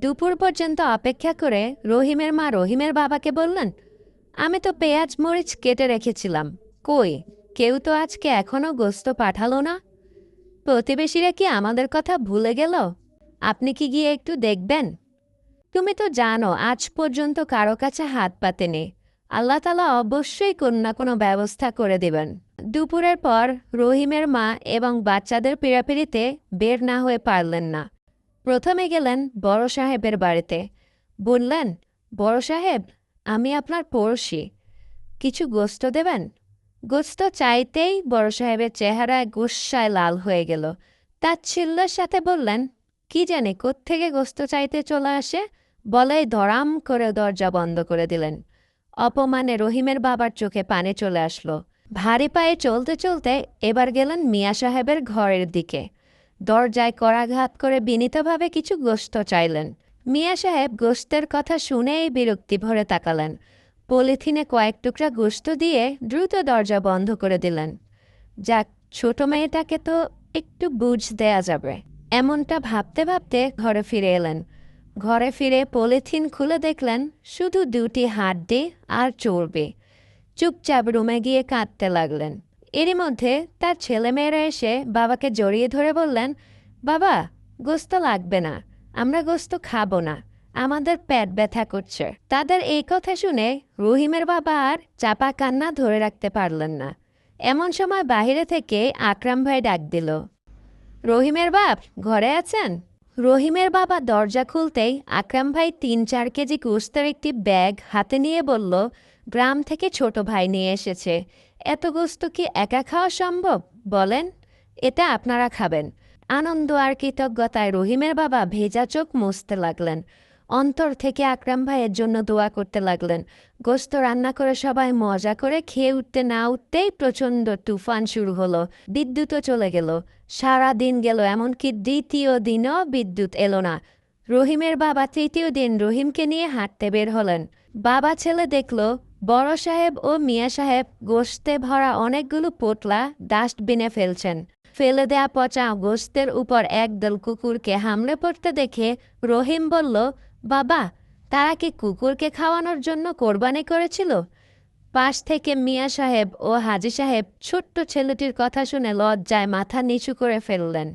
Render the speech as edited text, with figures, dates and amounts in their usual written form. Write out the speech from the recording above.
দুপুর পর্যন্ত অপেক্ষা করে রহিমের মা রহিমের বাবাকে বললেন, আমি তো পেঁয়াজ মরিচ কেটে রেখেছিলাম, কই কেউ তো আজকে এখনো গোস্ত পাঠালো না। প্রতিবেশীরা কি আমাদের কথা ভুলে গেল? আপনি কি গিয়ে একটু দেখবেন? তুমি তো জানো আজ পর্যন্ত কারো কাছে হাত পাতেনি। আল্লাহ তালা অবশ্যই কোনো না কোনো ব্যবস্থা করে দেবেন। দুপুরের পর রহিমের মা এবং বাচ্চাদের পীড়াপিড়িতে বের না হয়ে পারলেন না। প্রথমে গেলেন বড় সাহেবের বাড়িতে। বললেন, বড় সাহেব, আমি আপনার পড়শি, কিছু গোস্ত দেবেন? গোস্ত চাইতেই বড় সাহেবের চেহারায় গুস্সায় লাল হয়ে গেল। তাচ্ছিল্যের সাথে বললেন, কি জানি কোত্থেকে গোস্ত চাইতে চলে আসে, বলেই ধরাম করে দরজা বন্ধ করে দিলেন। অপমানে রহিমের বাবার চোখে পানি চলে আসলো। ভারী পায়ে চলতে চলতে এবার গেলেন মিয়া সাহেবের ঘরের দিকে। দরজায় করাঘাত করে বিনীতভাবে কিছু গোস্ত চাইলেন। মিয়া সাহেব গোস্তের কথা শুনেই বিরক্তি ভরে তাকালেন। পলিথিনে কয়েক টুকরা গোস্ত দিয়ে দ্রুত দরজা বন্ধ করে দিলেন। যাক, ছোট মেয়েটাকে তো একটু বুঝ দেয়া যাবে, এমনটা ভাবতে ভাবতে ঘরে ফিরে এলেন। ঘরে ফিরে পলিথিন খুলে দেখলেন শুধু দুটি হাড্ডি আর চর্বি। চুপচাপ রুমে গিয়ে কাঁদতে লাগলেন। এরই মধ্যে তার ছেলেমেয়েরা এসে বাবাকে জড়িয়ে ধরে বললেন, বাবা, গোস্ত লাগবে না, আমরা গোস্ত খাবো না, আমাদের পেট ব্যথা করছে। তাদের এই কথা শুনে রহিমের বাবা আর চাপা কান্না ধরে রাখতে পারলেন না। এমন সময় বাহিরে থেকে আকরাম ভাই ডাক দিল, রহিমের বাপ ঘরে আছেন? রহিমের বাবা দরজা খুলতেই আকরাম ভাই ৩-৪ কেজি গোস্তের একটি ব্যাগ হাতে নিয়ে বলল, গ্রাম থেকে ছোট ভাই নিয়ে এসেছে, এত গোস্ত কি একা খাওয়া সম্ভব বলেন? এটা আপনারা খাবেন। আনন্দ আর কৃতজ্ঞতায় রহিমের বাবা ভেজা চোখ মুছতে লাগলেন। অন্তর থেকে আকরাম ভাইয়ের জন্য দোয়া করতে লাগলেন। গোস্ত রান্না করে সবাই মজা করে খেয়ে উঠতে না উঠতেই প্রচণ্ড তুফান শুরু হলো। বিদ্যুৎও চলে গেল। সারা দিন গেল, এমনকি দ্বিতীয় দিনও বিদ্যুৎ এলো না। রহিমের বাবা তৃতীয় দিন রহিমকে নিয়ে হাঁটতে বের হলেন। বাবা ছেলে দেখল বড় সাহেব ও মিয়া সাহেব গোস্তে ভরা অনেকগুলো পোটলা ডাস্টবিনে ফেলছেন। ফেলে দেয়া পচা গোস্তের উপর একদল কুকুরকে হামলে পড়তে দেখে রহিম বলল, বাবা, তারা কি কুকুরকে খাওয়ানোর জন্য কোরবানি করেছিল? পাশ থেকে মিয়া সাহেব ও হাজী সাহেব ছোট্ট ছেলেটির কথা শুনে লজ্জায় মাথা নিচু করে ফেললেন।